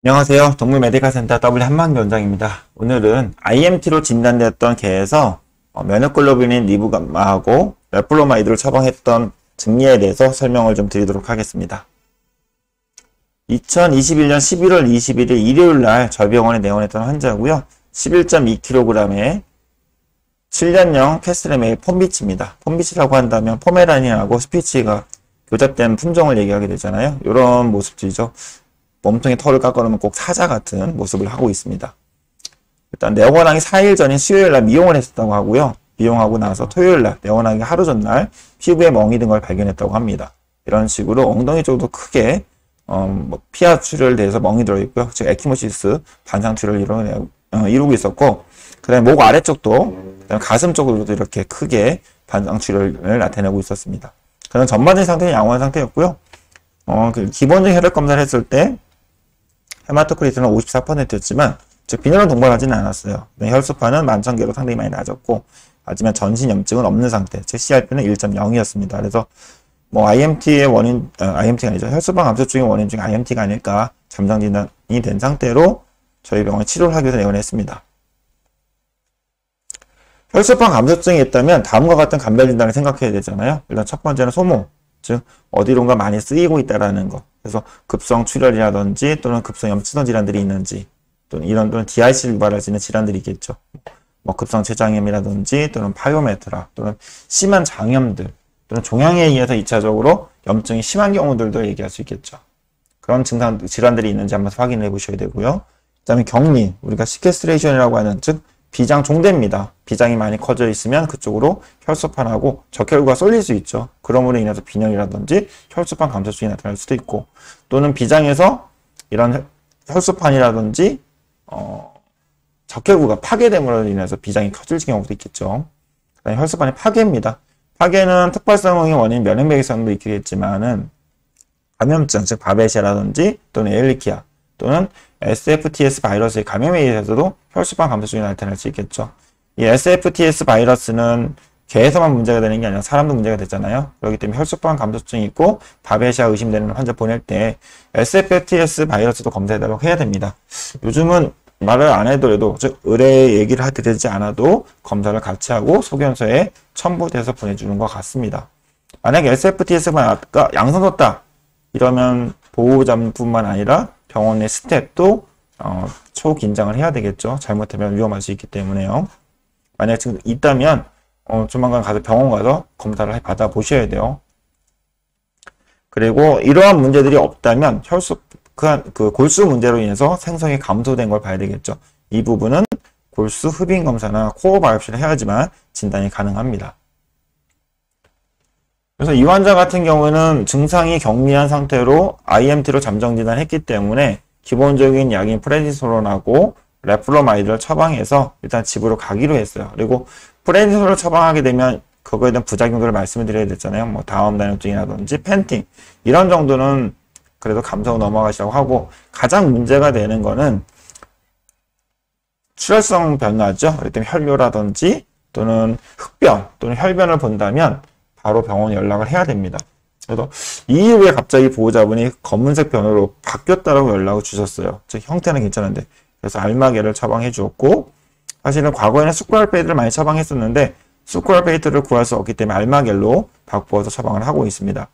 안녕하세요. 동물 메디컬 센터 W 한방원장입니다. 오늘은 IMT로 진단되었던 개에서 면역글로뷸린 리브감마하고 레플로마이드를 처방했던 증리에 대해서 설명을 좀 드리도록 하겠습니다. 2021년 11월 21일 일요일날 저희 병원에 내원했던 환자고요. 11.2kg의 7년형 캐스트레메일 폼비치입니다. 폼비치라고 한다면 포메라니안하고 스피치가 교잡된 품종을 얘기하게 되잖아요. 이런 모습들이죠. 몸통에 털을 깎아놓으면 꼭 사자 같은 모습을 하고 있습니다. 일단 내원하기 4일 전인 수요일날 미용을 했었다고 하고요. 미용하고 나서 토요일날 내원하기 하루 전날 피부에 멍이 든 걸 발견했다고 합니다. 이런 식으로 엉덩이 쪽도 크게 피하 출혈돼서 멍이 들어있고요. 즉 에키모시스 반상 출혈을 이루고 있었고, 그 다음에 목 아래쪽도 그다음에 가슴 쪽으로도 이렇게 크게 반상 출혈을 나타내고 있었습니다. 그런 전반적인 상태는 양호한 상태였고요. 기본적인 혈액 검사를 했을 때 헤마토크리트는 54%였지만 즉 빈혈은 동반하지는 않았어요. 혈소판은 11,000개로 상당히 많이 낮았고, 하지만 전신 염증은 없는 상태, 즉 CRP는 1.0이었습니다. 그래서 IMT의 원인, IMT가 아니죠. 혈소판 감소증의 원인 중에 IMT가 아닐까 잠정 진단이 된 상태로 저희 병원에 치료를 하기 위해서 내원했습니다. 혈소판 감소증이 있다면 다음과 같은 감별 진단을 생각해야 되잖아요. 일단 첫 번째는 소모, 즉 어디론가 많이 쓰이고 있다라는 거. 그래서 급성 출혈이라든지 또는 급성 염증성 질환들이 있는지, 또는 DIC를 유발할 수 있는 질환들이 있겠죠. 급성 췌장염이라든지 또는 파이오메트라 또는 심한 장염들 또는 종양에 의해서 2차적으로 염증이 심한 경우들도 얘기할 수 있겠죠. 그런 증상 질환들이 있는지 한번 확인해 보셔야 되고요. 그 다음에 격리, 우리가 시케스트레이션이라고 하는, 즉 비장 종대입니다. 비장이 많이 커져 있으면 그쪽으로 혈소판하고 적혈구가 쏠릴 수 있죠. 그럼으로 인해서 빈혈이라든지 혈소판 감소증이 나타날 수도 있고, 또는 비장에서 이런 혈소판이라든지 적혈구가 파괴됨으로 인해서 비장이 커질 경우도 있겠죠. 그다음에 혈소판의 파괴입니다. 파괴는 특발성의 원인 면역맥이성도 있겠지만은 감염증, 즉 바베시아라든지 또는 에일리키아 또는 SFTS 바이러스의 감염에 의해서도 혈소판 감소증이 나타날 수 있겠죠. 이 SFTS 바이러스는 개에서만 문제가 되는 게 아니라 사람도 문제가 됐잖아요. 그렇기 때문에 혈소판 감소증이 있고 바베시아 의심되는 환자 보낼 때 SFTS 바이러스도 검사해달라고 해야 됩니다. 요즘은 말을 안 해도, 즉 의뢰 얘기를 드리지 않아도 검사를 같이 하고 소견서에 첨부돼서 보내주는 것 같습니다. 만약에 SFTS가 양성 떴다 이러면 보호자뿐만 아니라 병원 내 스태프도 초긴장을 해야 되겠죠. 잘못하면 위험할 수 있기 때문에요. 만약에 지금 있다면 조만간 가서 병원 가서 검사를 받아 보셔야 돼요. 그리고 이러한 문제들이 없다면 그 골수 문제로 인해서 생성이 감소된 걸 봐야 되겠죠. 이 부분은 골수 흡인 검사나 코어 바이옵시를 해야지만 진단이 가능합니다. 그래서 이 환자 같은 경우는 증상이 경미한 상태로 IMT로 잠정 진단했기 때문에 기본적인 약인 프레니솔론하고 레플로마이드를 처방해서 일단 집으로 가기로 했어요. 그리고 프레니솔을 처방하게 되면 그거에 대한 부작용들을 말씀을 드려야 됐잖아요. 다음 단염증이라든지 펜팅 이런 정도는 그래도 감사하고 넘어가시라고 하고, 가장 문제가 되는 거는 출혈성 변화죠. 그렇기 때문에 혈뇨라든지 또는 흑변 또는 혈변을 본다면 바로 병원에 연락을 해야 됩니다. 그래서 이후에 갑자기 보호자분이 검은색 변으로 바뀌었다라고 연락을 주셨어요. 즉 형태는 괜찮은데. 그래서 알마게를 처방해 주었고, 사실은 과거에는 수쿠알페이트를 많이 처방했었는데 수쿠알페이트를 구할 수 없기 때문에 알마겔로 바꾸어서 처방을 하고 있습니다.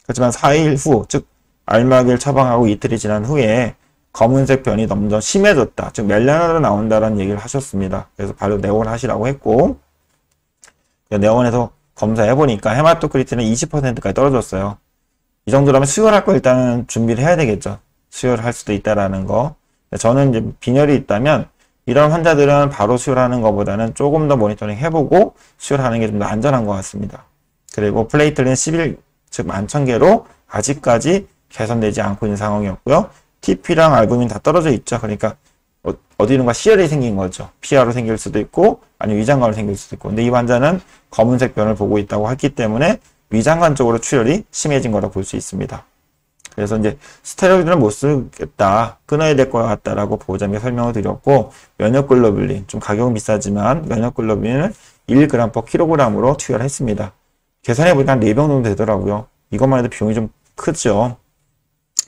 하지만 4일 후, 즉 알마겔 처방하고 이틀이 지난 후에 검은색 변이 점점 심해졌다, 즉 멜라나로 나온다라는 얘기를 하셨습니다. 그래서 바로 내원하시라고 했고, 내원해서 검사해보니까 헤마토크리트는 20%까지 떨어졌어요. 이 정도라면 수혈할 거 일단은 준비를 해야 되겠죠. 수혈할 수도 있다라는 거. 저는 이제 빈혈이 있다면 이런 환자들은 바로 수혈하는 것보다는 조금 더 모니터링 해보고 수혈하는 게 좀 더 안전한 것 같습니다. 그리고 플레이틀린 11, 즉 11,000개로 아직까지 개선되지 않고 있는 상황이었고요. TP랑 알부민 다 떨어져 있죠. 그러니까 어디론가 시혈이 생긴 거죠. 피하로 생길 수도 있고 아니면 위장관으로 생길 수도 있고. 근데 이 환자는 검은색 변을 보고 있다고 했기 때문에 위장관 쪽으로 출혈이 심해진 거라고 볼 수 있습니다. 그래서 이제 스테로이드는 못 쓰겠다, 끊어야 될 것 같다라고 보호자에게 설명을 드렸고, 면역글로뷸린, 좀 가격은 비싸지만 면역글로뷸린을 1g/kg으로 투여했습니다. 계산해보니까 한 4병 정도 되더라고요. 이것만 해도 비용이 좀 크죠.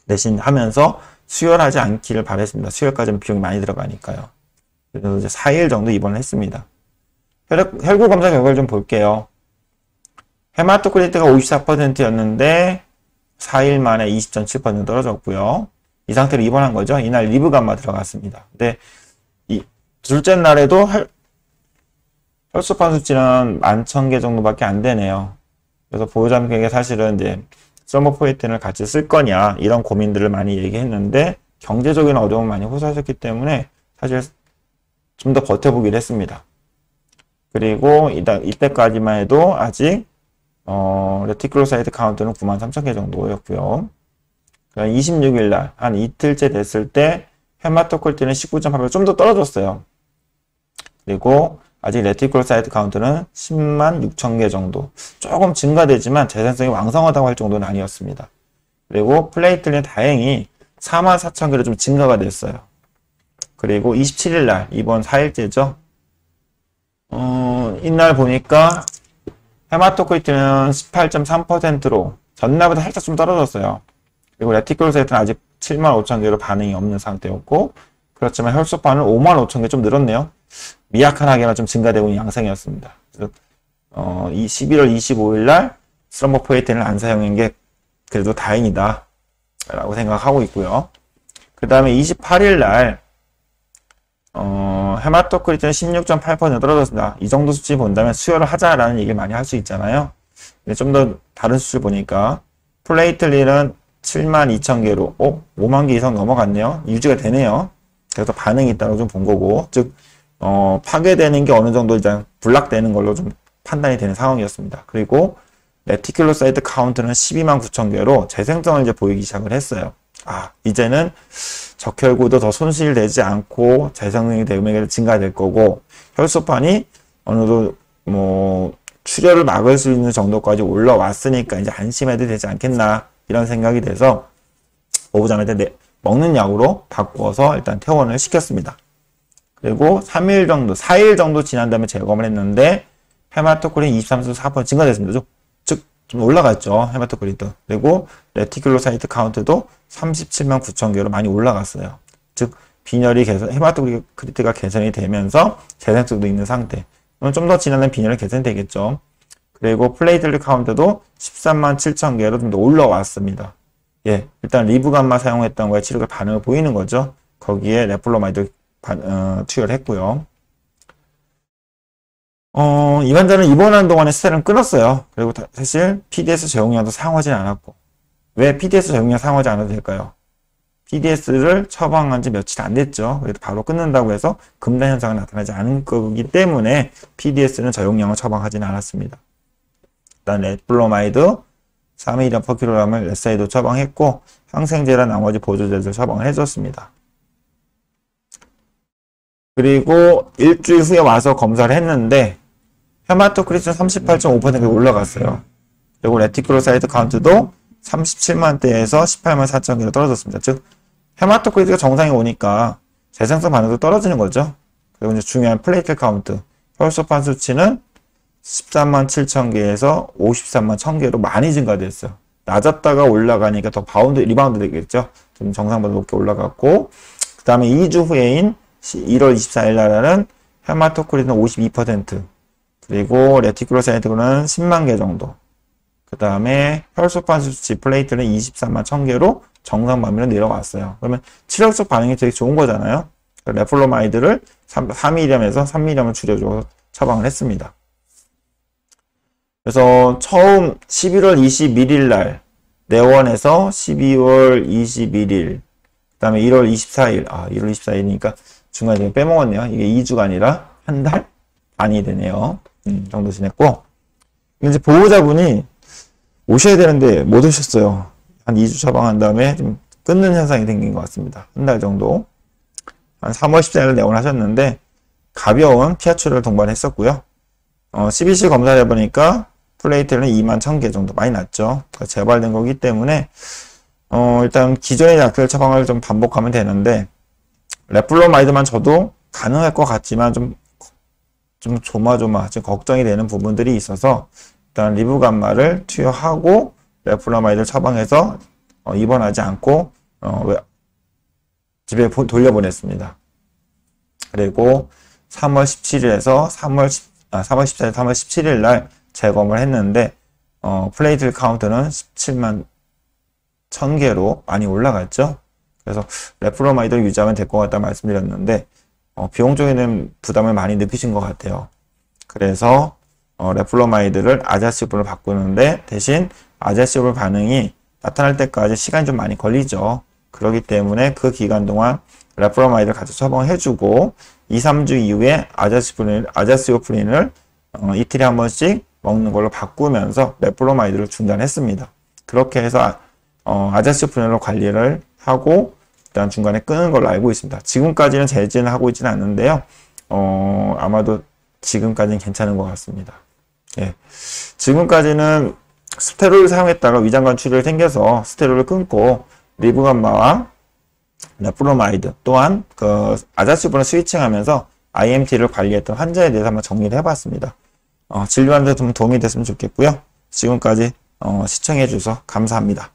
대신 하면서 수혈하지 않기를 바랬습니다. 수혈까지는 비용이 많이 들어가니까요. 그래서 이제 4일 정도 입원을 했습니다. 혈구 검사 결과를 좀 볼게요. 헤마토크리트가 54%였는데 4일 만에 20.7% 떨어졌고요. 이 상태로 입원한 거죠. 이날 리브 감마 들어갔습니다. 근데 이 둘째 날에도 혈소판 수치는 11,000개 정도밖에 안 되네요. 그래서 보호자분에게 사실은 이제 서머포에틴을 같이 쓸 거냐 이런 고민들을 많이 얘기했는데 경제적인 어려움을 많이 호소하셨기 때문에 사실 좀 더 버텨보기로 했습니다. 그리고 이때까지만 해도 아직 레티큘로사이트 카운트는 93,000개 정도였고요. 26일 날 한 이틀째 됐을 때 헤마토크리트는 19.8% 좀 더 떨어졌어요. 그리고 아직 레티큘로사이트 카운트는 106,000개 정도. 조금 증가되지만 재생성이 왕성하다고 할 정도는 아니었습니다. 그리고 플레이틀린 다행히 44,000개로 좀 증가가 됐어요. 그리고 27일 날 이번 4일째죠. 이날 보니까 헤마토크리트는 18.3%로 전날보다 살짝 좀 떨어졌어요. 그리고 레티큘로사이트는 아직 75,000개로 반응이 없는 상태였고, 그렇지만 혈소판은 55,000개 좀 늘었네요. 미약하게만 좀 증가되고 있는 양상이었습니다. 그래서 이 11월 25일 날 스럼버포에틴을 안 사용한 게 그래도 다행이다 라고 생각하고 있고요. 그 다음에 28일 날 헤마토크리트는 16.8% 떨어졌습니다. 이 정도 수치 본다면 수혈을 하자라는 얘기를 많이 할 수 있잖아요. 근데 좀 더 다른 수치 보니까 플레이틀린은 72,000개로 5만 개 이상 넘어갔네요. 유지가 되네요. 그래서 반응이 있다고 좀 본 거고, 즉 파괴되는 게 어느 정도 이제 블락되는 걸로 좀 판단이 되는 상황이었습니다. 그리고 레티큘로사이트 카운트는 129,000개로 재생성을 이제 보이기 시작을 했어요. 이제는 적혈구도 더 손실되지 않고 재생성이 되면 증가될 거고, 혈소판이 어느 정도 출혈을 막을 수 있는 정도까지 올라왔으니까 이제 안심해도 되지 않겠나 이런 생각이 돼서 보호자한테 먹는 약으로 바꿔서 일단 퇴원을 시켰습니다. 그리고 3일 정도, 4일 정도 지난 다음에 재검을 했는데 헤마토크린 23.4% 증가됐습니다. 즉 좀 올라갔죠. 헤마토크리트. 그리고 레티큘로사이트 카운트도 37만 9천 개로 많이 올라갔어요. 즉 빈혈이 헤마토크리트가 개선이 되면서 재생성도 있는 상태. 좀 더 지나면 빈혈은 개선되겠죠. 그리고 플레이틀릿 카운트도 13만 7천 개로 좀 더 올라왔습니다. 예, 일단 리브 감마 사용했던 거에 치료가 반응을 보이는 거죠. 거기에 레플로마이드 투여를 했고요. 이 환자는 입원하는 동안에 스테론을 끊었어요. 그리고 사실 PDS 저용량도 사용하진 않았고, 왜 PDS 저용량 사용하지 않아도 될까요? PDS를 처방한 지 며칠 안 됐죠. 그래도 바로 끊는다고 해서 금단 현상이 나타나지 않은 거기 때문에 PDS는 저용량을 처방하지는 않았습니다. 일단 레플로마이드 3mg/kg을 SI도 처방했고, 항생제랑 나머지 보조제를 처방을 해줬습니다. 그리고 일주일 후에 와서 검사를 했는데 헤마토크리트는 38.5% 올라갔어요. 그리고 레티큘로사이트 카운트도 37만대에서 18만 4천 개로 떨어졌습니다. 즉 헤마토크리트가 정상에 오니까 재생성 반응도 떨어지는 거죠. 그리고 이제 중요한 플레이틀 카운트, 혈소판 수치는 13만 7천 개에서 53만 1천 개로 많이 증가됐어요. 낮았다가 올라가니까 더 리바운드 되겠죠. 좀 정상보다 높게 올라갔고, 그 다음에 2주 후에인 1월 24일 날에는 헤마토크리트는 52%, 그리고 레티큘로사이트는 10만 개 정도, 그 다음에 혈소판 수치 플레이트는 23만 1천 개로 정상 범위로 내려왔어요. 그러면 치료적 반응이 되게 좋은 거잖아요. 레플로마이드를 3mg에서 3mg을 줄여줘 처방을 했습니다. 그래서 처음 11월 21일 날 내원에서 12월 21일, 그 다음에 1월 24일, 1월 24일이니까 중간에 빼먹었네요. 이게 2주가 아니라 한 달 반이 되네요. 정도 지냈고, 이제 보호자분이 오셔야 되는데 못 오셨어요. 한 2주 처방한 다음에 좀 끊는 현상이 생긴 것 같습니다. 한 달 정도. 한 3월 14일 내원하셨는데 가벼운 피하출혈을 동반했었고요. 12시 검사를 해보니까 플레이트는 2만 1,000개 정도 많이 났죠. 재발된 거기 때문에 일단 기존의 약들 처방을 좀 반복하면 되는데, 레플로마이드만 줘도 가능할 것 같지만 좀 조마조마 좀 걱정이 되는 부분들이 있어서 일단 리브 감마를 투여하고 레플로마이드를 처방해서 입원하지 않고 집에 돌려보냈습니다. 그리고 3월 17일에서 3월 14일, 3월 17일 날 재검을 했는데 플레이트 카운트는 17만 1000개로 많이 올라갔죠. 그래서 레프로마이드를 유지하면 될 것 같다 말씀드렸는데 비용적인 부담을 많이 느끼신 것 같아요. 그래서 레프로마이드를 아자시오픈으로 바꾸는데 대신 아자시오픈 반응이 나타날 때까지 시간이 좀 많이 걸리죠. 그렇기 때문에 그 기간 동안 레프로마이드를 같이 처방을 해주고 2, 3주 이후에 아자시오프린을 이틀에 한 번씩 먹는 걸로 바꾸면서 레프로마이드를 중단했습니다. 그렇게 해서 아자시오프린으로 관리를 하고 일단 중간에 끊은 걸로 알고 있습니다. 지금까지는 제지는 하고 있지는 않는데요. 아마도 지금까지는 괜찮은 것 같습니다. 예. 지금까지는 스테로이드를 사용했다가 위장관 출혈이 생겨서 스테로이드를 끊고 리브감마와 레프로마이드 또한 그 아자시오픈을 스위칭하면서 IMT를 관리했던 환자에 대해서 한번 정리를 해봤습니다. 진료하는 데 좀 도움이 됐으면 좋겠고요. 지금까지 시청해 주셔서 감사합니다.